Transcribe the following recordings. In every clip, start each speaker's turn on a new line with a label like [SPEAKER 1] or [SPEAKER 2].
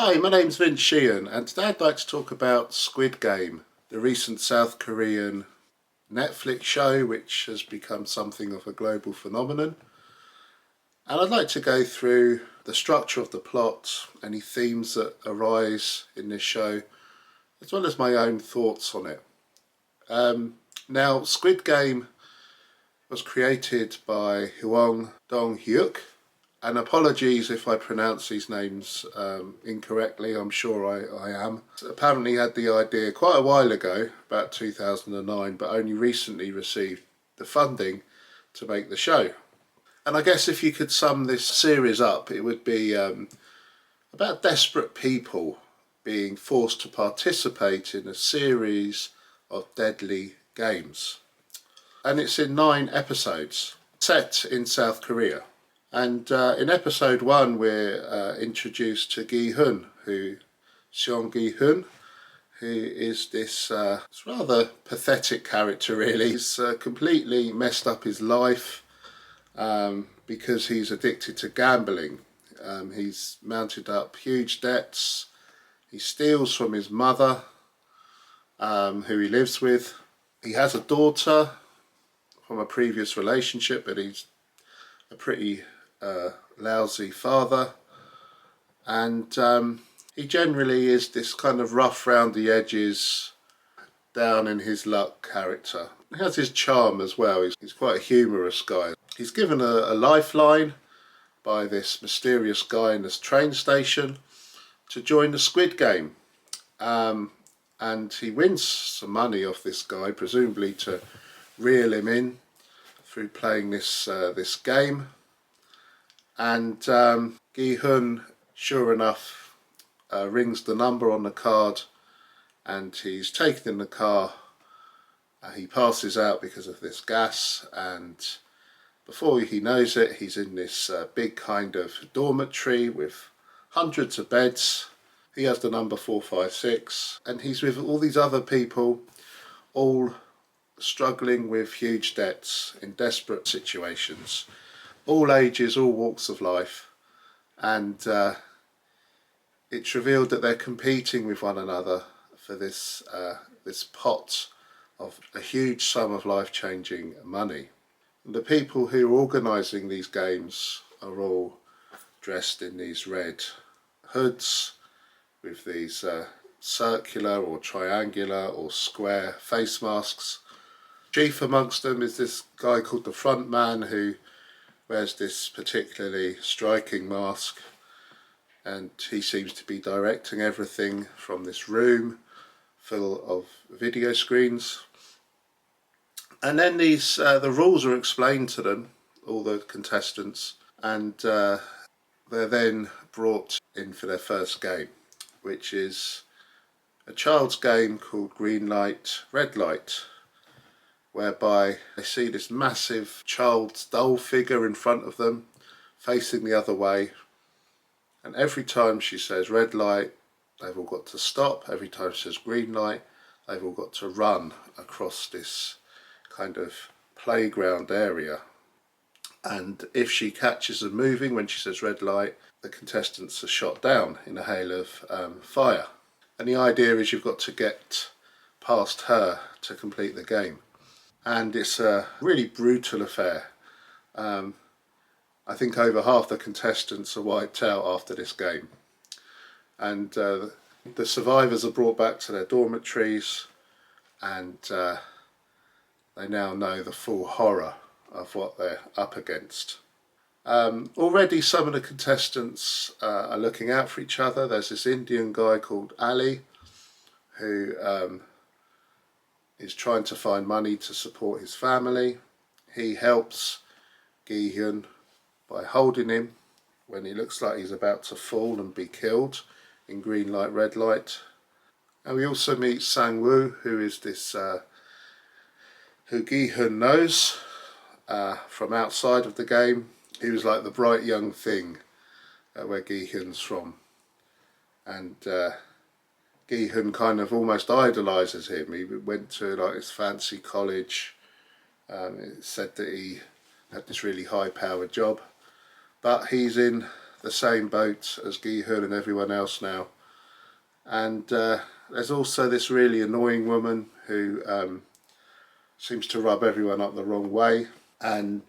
[SPEAKER 1] Hi, my name's Sheehan, and today I'd like to talk about Squid Game, the recent South Korean Netflix show which has become something of a global phenomenon. And I'd like to go through the structure of the plot, any themes that arise in this show, as well as my own thoughts on it. Now, Squid Game was created by Hwang Dong-hyuk, and apologies if I pronounce these names incorrectly, I'm sure I am. Apparently had the idea quite a while ago, about 2009, but only recently received the funding to make the show. And I guess if you could sum this series up, it would be about desperate people being forced to participate in a series of deadly games. And it's in 9 episodes, set in South Korea. And in episode 1 we're introduced to Gi-hun, Gi-hun, who is this rather pathetic character really. He's completely messed up his life because he's addicted to gambling. He's mounted up huge debts. He steals from his mother, who he lives with. He has a daughter from a previous relationship, but he's a pretty lousy father, and he generally is this kind of rough round the edges, down in his luck character. He has his charm as well. He's quite a humorous guy. He's given a lifeline by this mysterious guy in this train station to join the Squid Game, and he wins some money off this guy, presumably to reel him in through playing this game. And Gi-hun, sure enough, rings the number on the card, and he's taken in the car. He passes out because of this gas, and before he knows it, he's in this big kind of dormitory with hundreds of beds. He has the number 456, and he's with all these other people, all struggling with huge debts in desperate situations. All ages, all walks of life, and it's revealed that they're competing with one another for this pot of a huge sum of life-changing money. And the people who are organising these games are all dressed in these red hoods with these circular or triangular or square face masks. Chief amongst them is this guy called the front man, who wears this particularly striking mask, and he seems to be directing everything from this room full of video screens. And then the rules are explained to them, all the contestants, and they're then brought in for their first game, which is a child's game called Green Light, Red Light, whereby they see this massive child's doll figure in front of them facing the other way, and every time she says red light, they've all got to stop. Every time she says green light, they've all got to run across this kind of playground area. And if she catches them moving when she says red light, the contestants are shot down in a hail of fire. And the idea is you've got to get past her to complete the game. And it's a really brutal affair. I think over half the contestants are wiped out after this game. And the survivors are brought back to their dormitories, and they now know the full horror of what they're up against. Already some of the contestants are looking out for each other. There's this Indian guy called Ali, who is trying to find money to support his family. He helps Gi-hun by holding him when he looks like he's about to fall and be killed in Green Light, Red Light. And we also meet Sang-woo, who is this who Gi-hun knows from outside of the game. He was like the bright young thing where Gi-hun's from, and Gi-hun kind of almost idolises him. He went to like this fancy college. It said that he had this really high-powered job, but he's in the same boat as Gi-hun and everyone else now, And there's also this really annoying woman who seems to rub everyone up the wrong way, and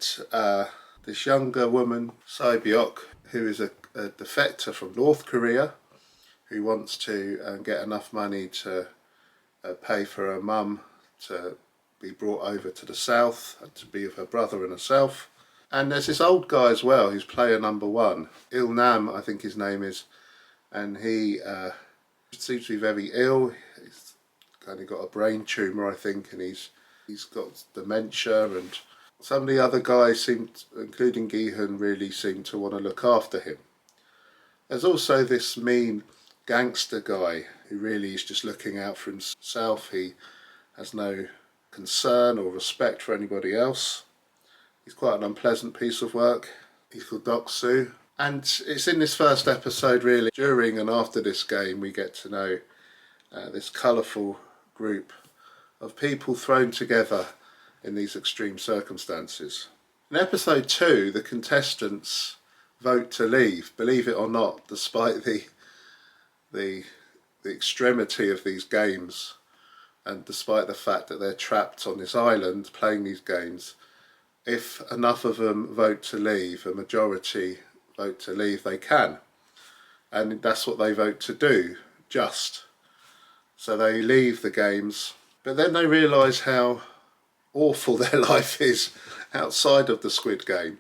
[SPEAKER 1] this younger woman, Sae-byok, who is a defector from North Korea, who wants to get enough money to pay for her mum to be brought over to the south and to be with her brother and herself. And there's this old guy as well who's player number 1, Il Nam I think his name is, and he seems to be very ill. He's kind of got a brain tumour I think, and he's got dementia, and some of the other guys seemed, including Gi-hun, really seem to want to look after him. There's also this mean gangster guy who really is just looking out for himself. He has no concern or respect for anybody else. He's quite an unpleasant piece of work. He's called Doksu. And it's in this first episode really, during and after this game, we get to know this colourful group of people thrown together in these extreme circumstances. In episode 2, the contestants vote to leave, believe it or not, despite the extremity of these games, and despite the fact that they're trapped on this island playing these games. If enough of them vote to leave, a majority vote to leave, they can. And that's what they vote to do, just. So they leave the games, but then they realise how awful their life is outside of the Squid Game.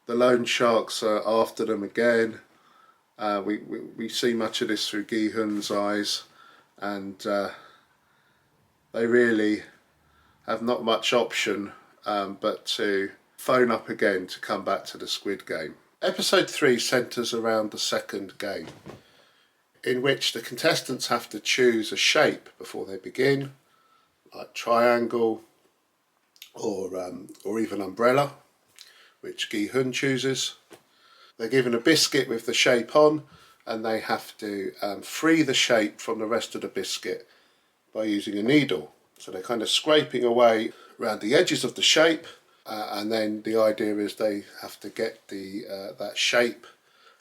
[SPEAKER 1] The loan sharks are after them again. We see much of this through Gi-hun's eyes, and they really have not much option but to phone up again to come back to the Squid Game. Episode 3 centres around the second game, in which the contestants have to choose a shape before they begin, like triangle or even umbrella, which Gi-hun chooses. They're given a biscuit with the shape on, and they have to free the shape from the rest of the biscuit by using a needle. So they're kind of scraping away around the edges of the shape, and then the idea is they have to get that shape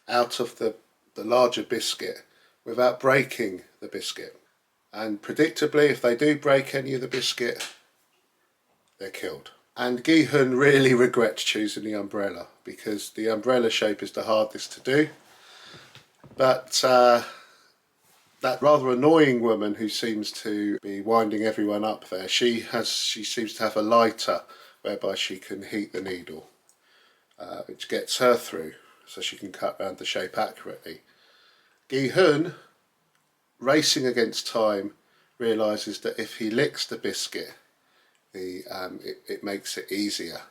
[SPEAKER 1] out of the larger biscuit without breaking the biscuit. And predictably, if they do break any of the biscuit, they're killed. And Gi-hun really regrets choosing the umbrella, because the umbrella shape is the hardest to do. But that rather annoying woman who seems to be winding everyone up there, she seems to have a lighter whereby she can heat the needle, which gets her through, so she can cut around the shape accurately. Gi-hun, racing against time, realises that if he licks the biscuit, it makes it easier.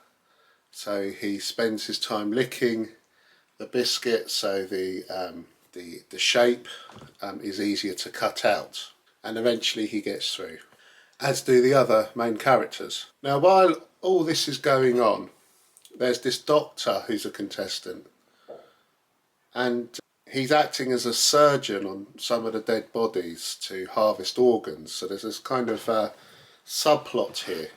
[SPEAKER 1] So he spends his time licking the biscuit, so the shape is easier to cut out, and eventually he gets through, as do the other main characters. Now, while all this is going on, there's this doctor who's a contestant, and he's acting as a surgeon on some of the dead bodies to harvest organs. So there's this kind of subplot here,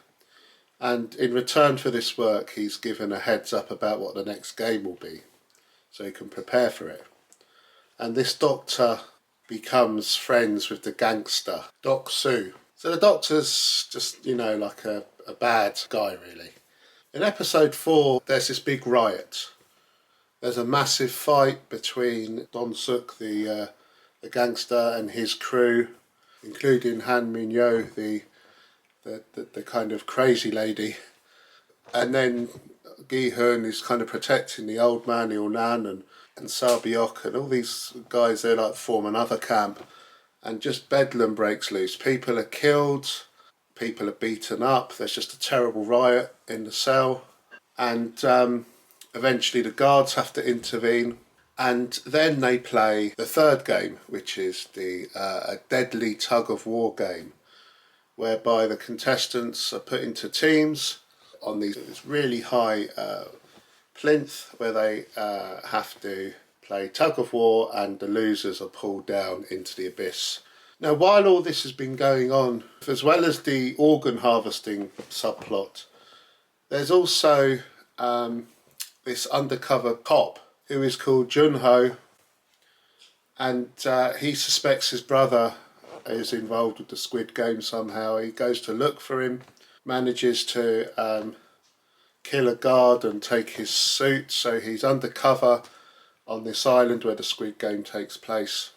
[SPEAKER 1] and in return for this work he's given a heads up about what the next game will be, so he can prepare for it. And this doctor becomes friends with the gangster Doksu. So the doctor's just, you know, like a bad guy really. In episode 4 there's this big riot. There's a massive fight between Don-suk, the gangster, and his crew, including Han Min-yo, the kind of crazy lady. And then Gi-hun is kind of protecting the old man, Il-nan, and Sae-byok, and all these guys, they like form another camp, and just bedlam breaks loose. People are killed, people are beaten up, there's just a terrible riot in the cell, and eventually the guards have to intervene, and then they play the third game, which is a deadly tug-of-war game, whereby the contestants are put into teams on this really high plinth, where they have to play tug-of-war, and the losers are pulled down into the abyss. Now, while all this has been going on, as well as the organ harvesting subplot, there's also this undercover cop who is called Jun-ho, and he suspects his brother is involved with the Squid Game somehow. He goes to look for him, manages to kill a guard and take his suit, so he's undercover on this island where the Squid Game takes place.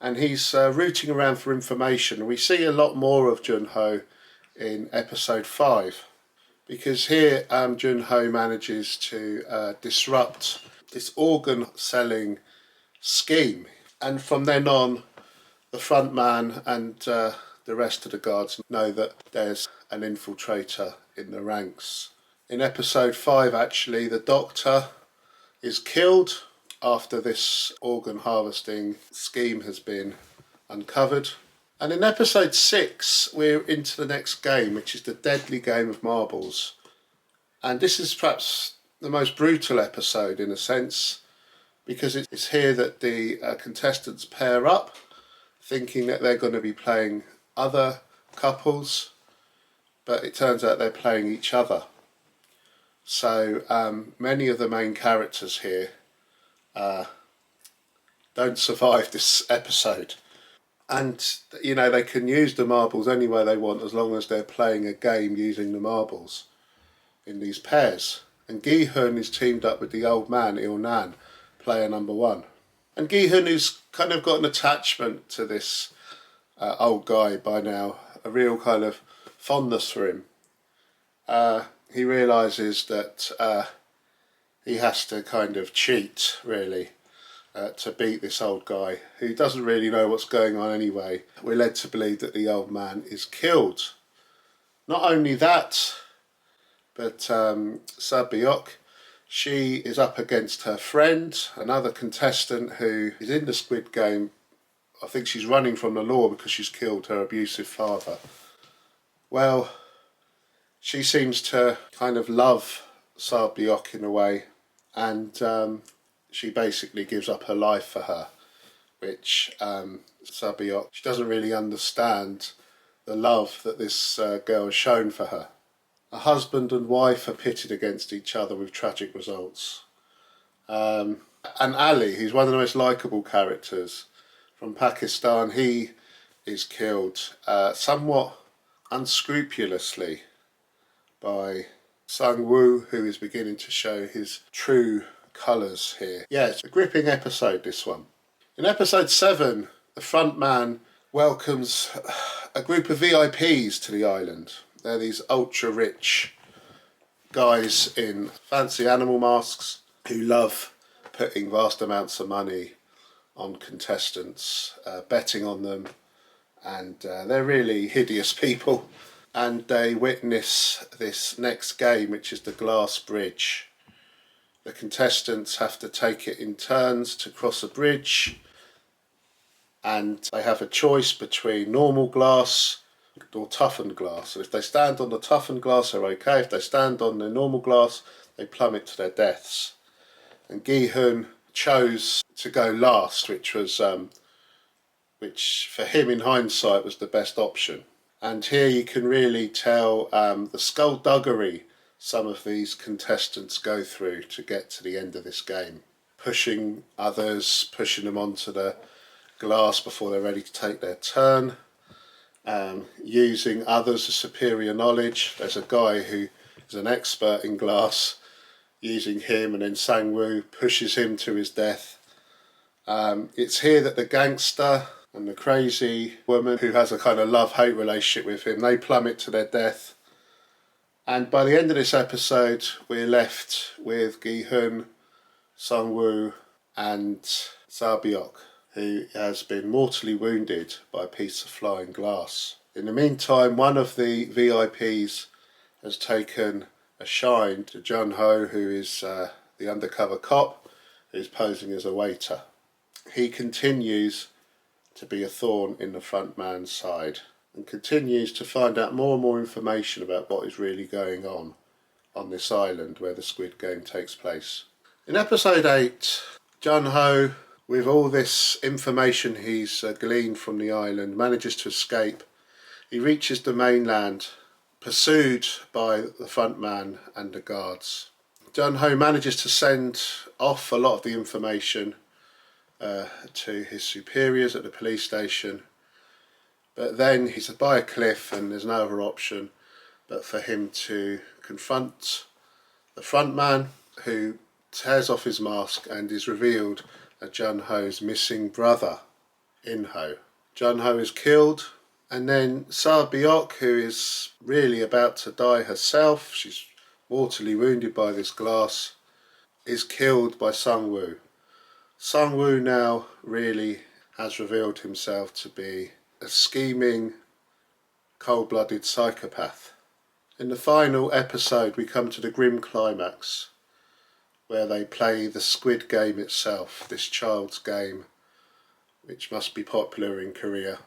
[SPEAKER 1] And he's rooting around for information. We see a lot more of Gi-hun in episode 5, because here Gi-hun manages to disrupt this organ selling scheme, and from then on the front man and the rest of the guards know that there's an infiltrator in the ranks. In episode 5 actually, the doctor is killed after this organ harvesting scheme has been uncovered. And in episode 6 we're into the next game, which is the deadly game of marbles. And this is perhaps the most brutal episode in a sense, because it's here that the contestants pair up, thinking that they're going to be playing other couples, but it turns out they're playing each other. So many of the main characters here don't survive this episode, and you know, they can use the marbles any way they want as long as they're playing a game using the marbles in these pairs. And Gi-hun is teamed up with the old man Il-nan, player number 1. And Gi-hun, who's kind of got an attachment to this old guy by now, a real kind of fondness for him, he realises that he has to kind of cheat, really, to beat this old guy who doesn't really know what's going on anyway. We're led to believe that the old man is killed. Not only that, but Sabyok, she is up against her friend, another contestant who is in the Squid Game. I think she's running from the law because she's killed her abusive father. Well, she seems to kind of love Sabyok in a way, and she basically gives up her life for her, which Sabyok, she doesn't really understand the love that this girl has shown for her. A husband and wife are pitted against each other with tragic results. And Ali, who's one of the most likeable characters from Pakistan, he is killed somewhat unscrupulously by Sang-woo, who is beginning to show his true colours here. Yeah, it's a gripping episode, this one. In episode 7, the front man welcomes a group of VIPs to the island. They're these ultra-rich guys in fancy animal masks who love putting vast amounts of money on contestants, betting on them, and they're really hideous people. And they witness this next game, which is the glass bridge. The contestants have to take it in turns to cross a bridge, and they have a choice between normal glass or toughened glass. And if they stand on the toughened glass, they're okay. If they stand on the normal glass, they plummet to their deaths. And Gi-hun chose to go last, which for him in hindsight was the best option. And here you can really tell the skullduggery some of these contestants go through to get to the end of this game. Pushing others, pushing them onto the glass before they're ready to take their turn. Using others of superior knowledge. There's a guy who is an expert in glass, using him, and then Sang-woo pushes him to his death. It's here that the gangster and the crazy woman who has a kind of love-hate relationship with him, they plummet to their death. And by the end of this episode, we're left with Gi-hun, Sang-woo and Sabyok, who has been mortally wounded by a piece of flying glass. In the meantime, one of the VIPs has taken a shine to Gi-hun, who is the undercover cop who's posing as a waiter. He continues to be a thorn in the front man's side and continues to find out more and more information about what is really going on this island where the Squid Game takes place. In episode 8, Gi-hun, with all this information he's gleaned from the island, manages to escape. He reaches the mainland, pursued by the front man and the guards. Gi-hun manages to send off a lot of the information to his superiors at the police station, but then he's by a cliff and there's no other option but for him to confront the front man, who tears off his mask and is revealed as Jun-ho's missing brother, In-ho. Jun-ho is killed, and then Sa-byok, who is really about to die herself, she's mortally wounded by this glass, is killed by Sung-woo. Sung-woo now really has revealed himself to be a scheming, cold-blooded psychopath. In the final episode we come to the grim climax, where they play the Squid game itself, this child's game which must be popular in Korea.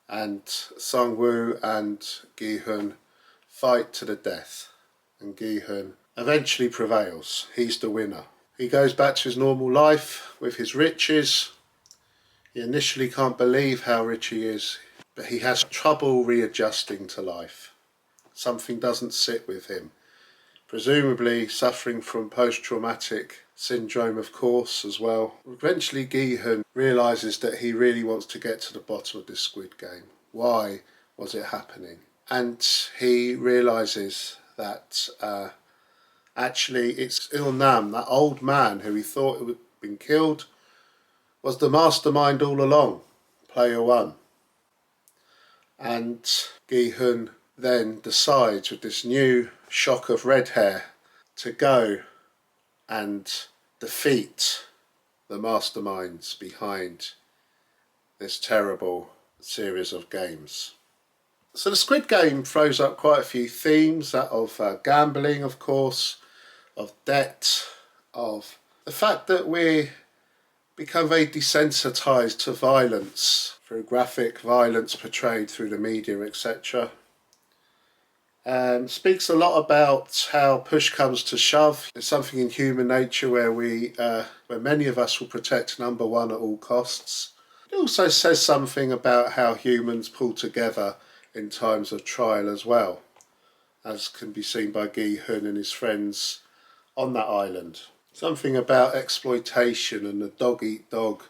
[SPEAKER 1] And Sung-woo and Gi-hun fight to the death, and Gi-hun eventually prevails. He's the winner. He goes back to his normal life with his riches. He initially can't believe how rich he is, but he has trouble readjusting to life. Something doesn't sit with him. Presumably suffering from post-traumatic syndrome, of course, as well. Eventually Gi-hun realises that he really wants to get to the bottom of this Squid game. Why was it happening? And he realises that actually it's Il-nam, that old man who he thought had been killed, was the mastermind all along, player one. And Gi-hun then decides, with this new shock of red hair, to go and defeat the masterminds behind this terrible series of games. So the Squid Game throws up quite a few themes, that of gambling, of course, of debt, of the fact that we become very desensitised to violence through graphic violence portrayed through the media, etc. Speaks a lot about how push comes to shove. It's something in human nature where where many of us will protect number one at all costs. It also says something about how humans pull together in times of trial as well, as can be seen by Gi-hun and his friends on that island. Something about exploitation and the dog-eat-dog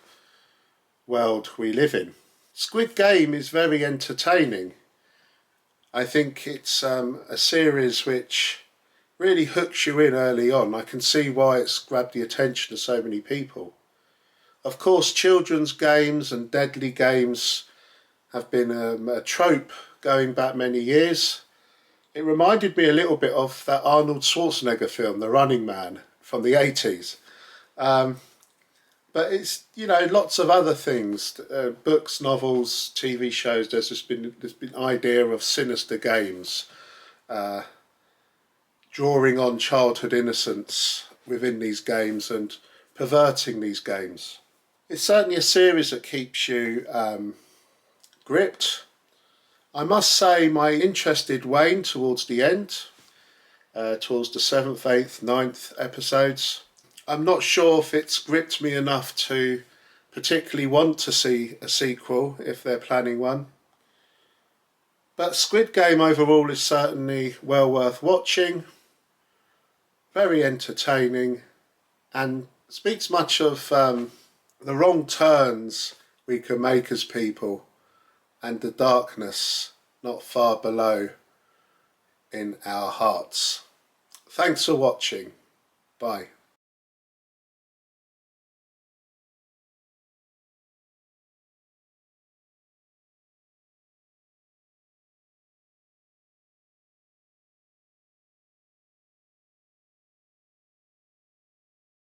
[SPEAKER 1] world we live in. Squid Game is very entertaining. I think it's a series which really hooks you in early on. I can see why it's grabbed the attention of so many people. Of course, children's games and deadly games have been a trope going back many years. It reminded me a little bit of that Arnold Schwarzenegger film, The Running Man, from the 80s. But it's, you know, lots of other things, books, novels, TV shows. There's been idea of sinister games, drawing on childhood innocence within these games and perverting these games. It's certainly a series that keeps you gripped. I must say my interest did wane towards the end, towards the 7th, 8th, 9th episodes. I'm not sure if it's gripped me enough to particularly want to see a sequel, if they're planning one. But Squid Game overall is certainly well worth watching, very entertaining, and speaks much of the wrong turns we can make as people and the darkness not far below in our hearts. Thanks for watching. Bye.